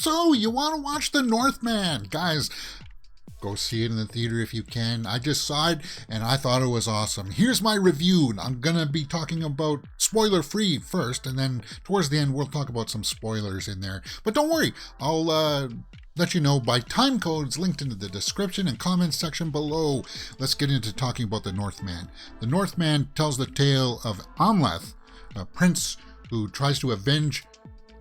So, you want to watch The Northman? Guys, go see it in the theater if you can. I just saw it and I thought it was awesome. Here's my review. I'm going to be talking about spoiler free first, and then towards the end we'll talk about some spoilers in there. But don't worry, I'll let you know by time codes linked into the description and comments section below. Let's get into talking about The Northman. The Northman tells the tale of Amleth, a prince who tries to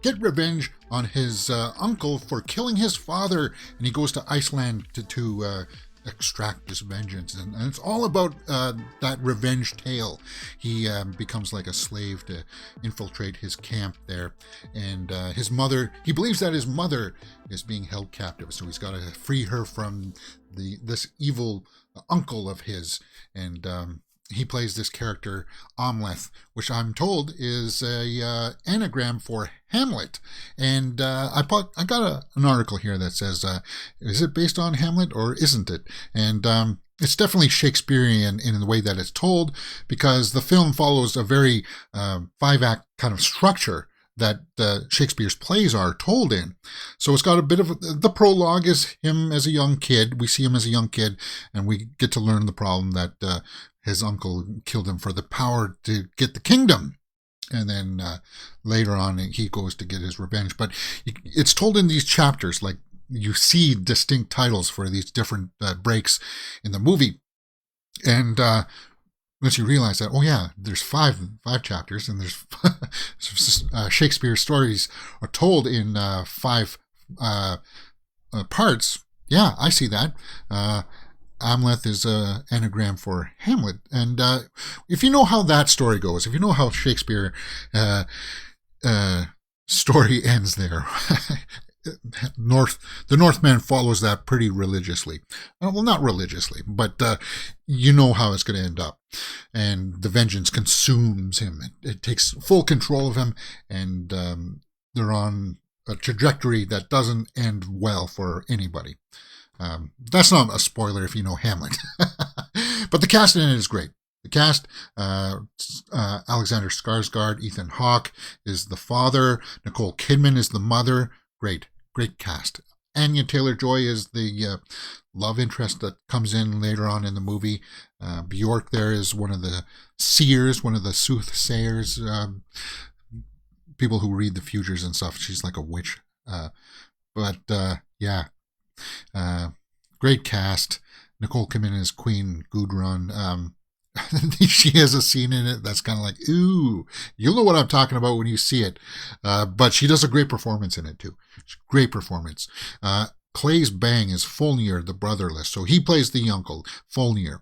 get revenge on his uncle for killing his father, and he goes to Iceland to extract this vengeance, and it's all about that revenge tale. He becomes like a slave to infiltrate his camp there, and his mother, he believes that his mother is being held captive, so he's got to free her from this evil uncle of his, and he plays this character, Amleth, which I'm told is a anagram for Hamlet. And I got an article here that says, is it based on Hamlet or isn't it? And it's definitely Shakespearean in the way that it's told, because the film follows a very 5-act kind of structure that Shakespeare's plays are told in. So it's got a bit of the prologue is him as a young kid. We see him as a young kid, and we get to learn the problem that his uncle killed him for the power to get the kingdom. And then later on, he goes to get his revenge. But it's told in these chapters, like you see distinct titles for these different breaks in the movie. And once you realize that, oh yeah, there's five chapters, and there's Shakespeare's stories are told in 5 parts. Yeah, I see that. Amleth is an anagram for Hamlet. And if you know how that story goes, if you know how Shakespeare story ends there, the Northman follows that pretty religiously. Well, not religiously, but you know how it's going to end up. And the vengeance consumes him. It takes full control of him, and they're on a trajectory that doesn't end well for anybody. That's not a spoiler if you know Hamlet. But the cast in it is great. The cast, Alexander Skarsgard, Ethan Hawke is the father. Nicole Kidman is the mother. Great cast. Anya Taylor-Joy is the love interest that comes in later on in the movie. Bjork there is one of the seers, one of the soothsayers, people who read the futures and stuff. She's like a witch. Yeah. Great cast. Nicole Kidman is Queen Gudrun. She has a scene in it that's kind of like, ooh, you'll know what I'm talking about when you see it. But she does a great performance in it too. Great performance. Claes Bang is Folnir, the brotherless. So he plays the uncle, Folnir.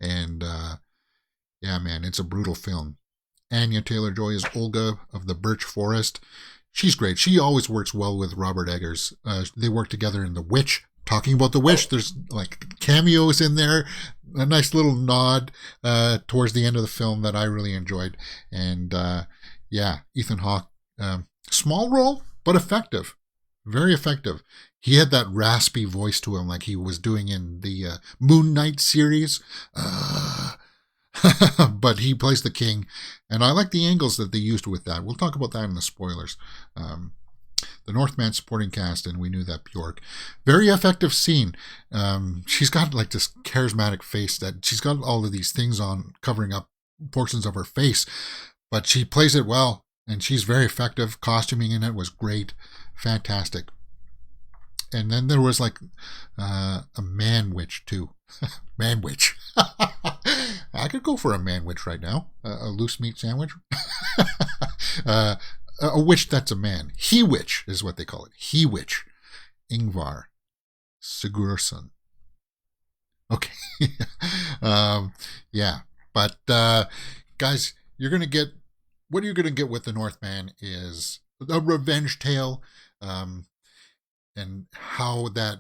And yeah, man, it's a brutal film. Anya Taylor-Joy is Olga of the Birch Forest. She's great. She always works well with Robert Eggers. They work together in The Witch. Talking about The Witch, there's like cameos in there. A nice little nod towards the end of the film that I really enjoyed. And yeah, Ethan Hawke, small role, but effective. Very effective. He had that raspy voice to him like he was doing in the Moon Knight series. But he plays the king, and I like the angles that they used with that. We'll talk about that in the spoilers. The Northman supporting cast, and we knew that Bjork. Very effective scene. She's got like this charismatic face that she's got all of these things on covering up portions of her face, but she plays it well, and she's very effective. Costuming in it was great. Fantastic. And then there was like a man witch too. Man witch. I could go for a man witch right now. A loose meat sandwich. A witch that's a man. He witch is what they call it. He witch. Ingvar Sigurðsson. Okay. Yeah. But guys, you're going to get, what you're going to get with The Northman is a revenge tale, and how that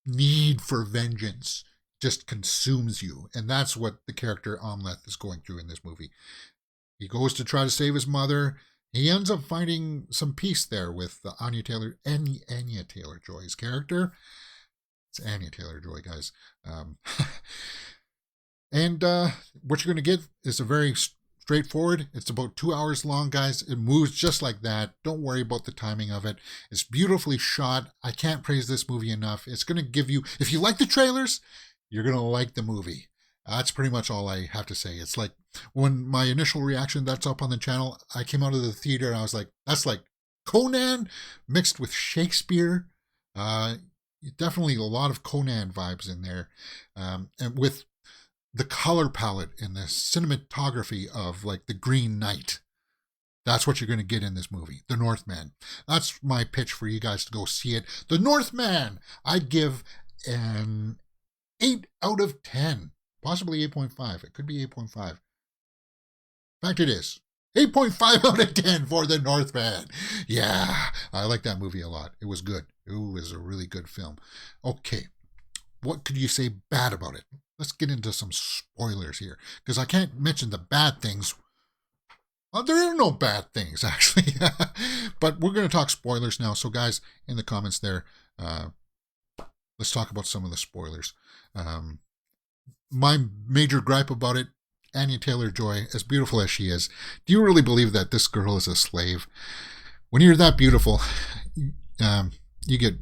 need for vengeance just consumes you. And that's what the character Amleth is going through in this movie. He goes to try to save his mother. He ends up finding some peace there with Anya Taylor-Joy's character. It's Anya Taylor-Joy, guys. And what you're going to get is a very straightforward. It's about 2 hours long, guys. It moves just like that. Don't worry about the timing of it. It's beautifully shot. I can't praise this movie enough. It's going to give you, if you like the trailers, you're going to like the movie. That's pretty much all I have to say. It's like when my initial reaction, that's up on the channel, I came out of the theater and I was like, that's like Conan mixed with Shakespeare. Definitely a lot of Conan vibes in there. And with the color palette and the cinematography of like The Green Knight. That's what you're going to get in this movie, The Northman. That's my pitch for you guys to go see it. The Northman, I'd give an 8 out of 10, possibly 8.5. It could be 8.5. In fact, it is. 8.5 out of 10 for The Northman. Yeah, I like that movie a lot. It was good. It was a really good film. Okay, what could you say bad about it? Let's get into some spoilers here, because I can't mention the bad things. Well, there are no bad things, actually. But we're going to talk spoilers now. So, guys, in the comments there, let's talk about some of the spoilers. My major gripe about it, Anya Taylor-Joy, as beautiful as she is, do you really believe that this girl is a slave? When you're that beautiful, you get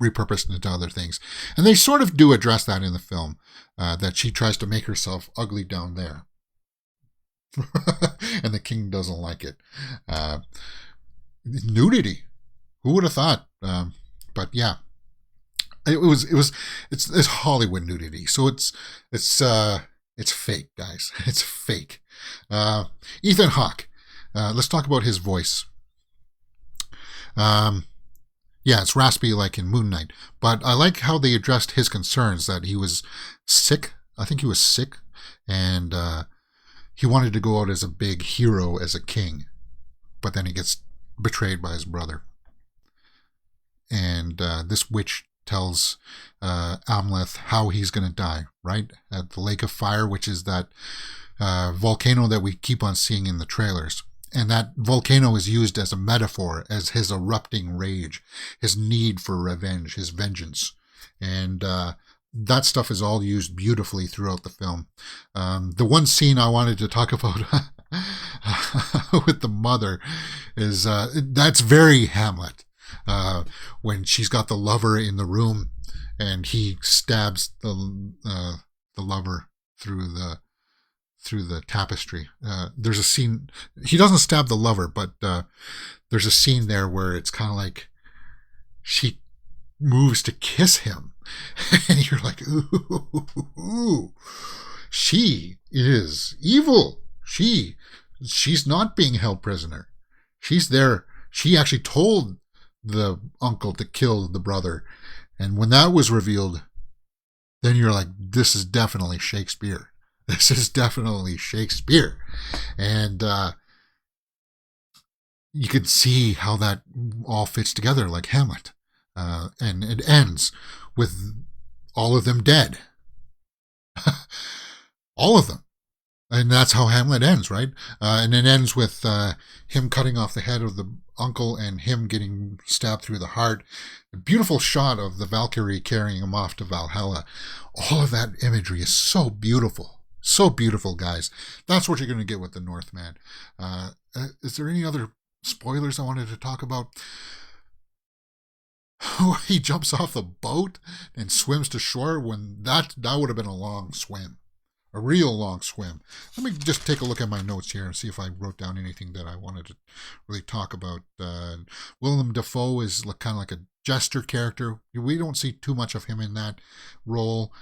repurposed into other things. And they sort of do address that in the film, that she tries to make herself ugly down there. And the king doesn't like it. Nudity. Who would have thought? But yeah. It's Hollywood nudity. So it's fake, guys. It's fake. Ethan Hawke. Let's talk about his voice. Yeah, it's raspy like in Moon Knight. But I like how they addressed his concerns, that he was sick. I think he was sick. And he wanted to go out as a big hero, as a king. But then he gets betrayed by his brother. And this witch tells Amleth how he's going to die, right? At the Lake of Fire, which is that volcano that we keep on seeing in the trailers. And that volcano is used as a metaphor, as his erupting rage, his need for revenge, his vengeance. And that stuff is all used beautifully throughout the film. The one scene I wanted to talk about with the mother is, that's very Hamlet. When she's got the lover in the room and he stabs the lover through the tapestry. There's a scene, he doesn't stab the lover, but there's a scene there where it's kind of like she moves to kiss him. And you're like, ooh, she is evil. She's not being held prisoner. She's there. She actually told the uncle to kill the brother. And when that was revealed, then you're like, this is definitely Shakespeare. This is definitely Shakespeare. And you can see how that all fits together like Hamlet. And it ends with all of them dead. All of them. And that's how Hamlet ends, right? And it ends with him cutting off the head of the uncle and him getting stabbed through the heart. A beautiful shot of the Valkyrie carrying him off to Valhalla. All of that imagery is so beautiful. So beautiful, guys. That's what you're going to get with The Northman. Is there any other spoilers I wanted to talk about? Oh, he jumps off the boat and swims to shore, when that would have been a long swim. A real long swim. Let me just take a look at my notes here and see if I wrote down anything that I wanted to really talk about. Willem Dafoe is kind of like a jester character. We don't see too much of him in that role.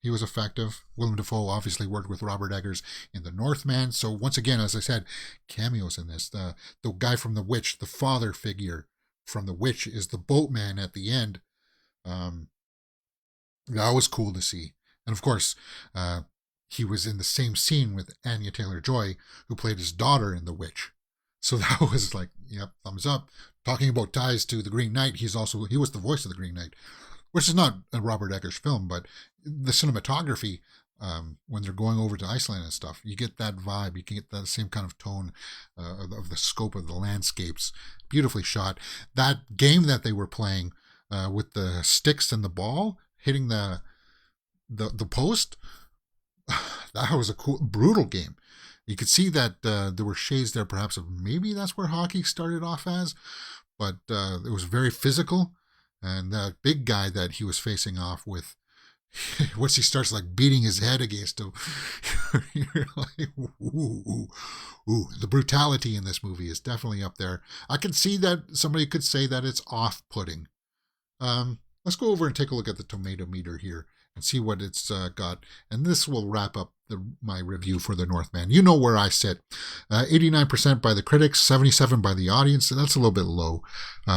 He was effective. Willem Dafoe obviously worked with Robert Eggers in The Northman. So once again, as I said, cameos in this. The guy from The Witch, the father figure from The Witch, is the boatman at the end. That was cool to see. And of course, he was in the same scene with Anya Taylor-Joy, who played his daughter in The Witch. So that was like, yep, thumbs up. Talking about ties to The Green Knight, he was the voice of The Green Knight, which is not a Robert Eggers film, but the cinematography, when they're going over to Iceland and stuff, you get that vibe. You can get that same kind of tone of the scope of the landscapes. Beautifully shot. That game that they were playing with the sticks and the ball hitting the post, that was a cool, brutal game. You could see that there were shades there, perhaps of maybe that's where hockey started off as, but it was very physical. And that big guy that he was facing off with, once he starts like beating his head against him, you're like, ooh, the brutality in this movie is definitely up there. I can see that somebody could say that it's off-putting. Let's go over and take a look at the tomato meter here and see what it's got. And this will wrap up my review for The Northman. You know where I sit. 89% by the critics, 77% by the audience. And that's a little bit low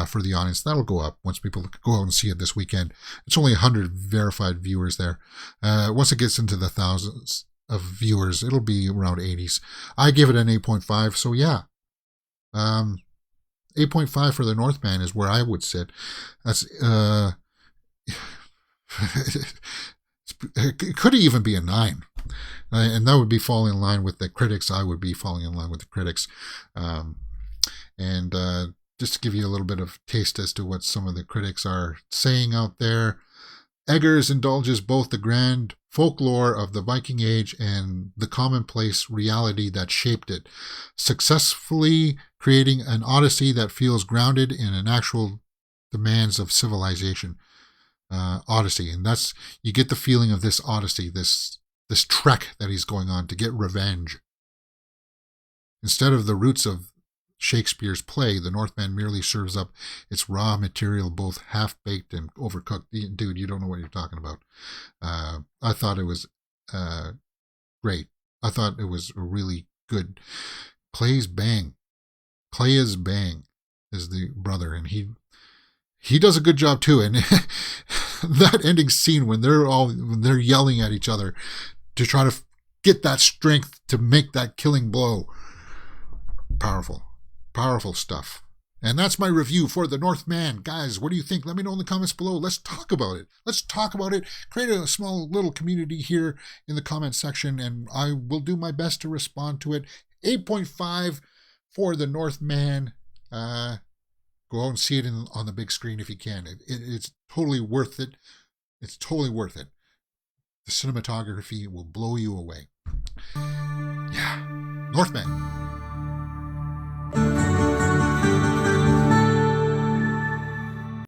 for the audience. That'll go up once people go out and see it this weekend. It's only 100 verified viewers there. Once it gets into the thousands of viewers, it'll be around 80s. I give it an 8.5. So yeah. 8.5 for The Northman is where I would sit. That's it could even be a 9, and that would be falling in line with the critics. I would be falling in line with the critics. And just to give you a little bit of taste as to what some of the critics are saying out there, Eggers indulges both the grand folklore of the Viking Age and the commonplace reality that shaped it, successfully creating an odyssey that feels grounded in an actual demands of civilization. Odyssey, and that's, you get the feeling of this odyssey, this trek that he's going on to get revenge. Instead of the roots of Shakespeare's play, The Northman merely serves up its raw material, both half-baked and overcooked. Dude, you don't know what you're talking about. I thought it was great. I thought it was really good. Claes Bang is the brother, and he does a good job too. And that ending scene when they're yelling at each other to try to get that strength to make that killing blow. Powerful stuff. And that's my review for The Northman. Guys, what do you think? Let me know in the comments below. Let's talk about it. Create a small little community here in the comment section, and I will do my best to respond to it. 8.5 for The Northman. Go out and see it on the big screen if you can. It's totally worth it. It's totally worth it. The cinematography will blow you away. Yeah. Northman.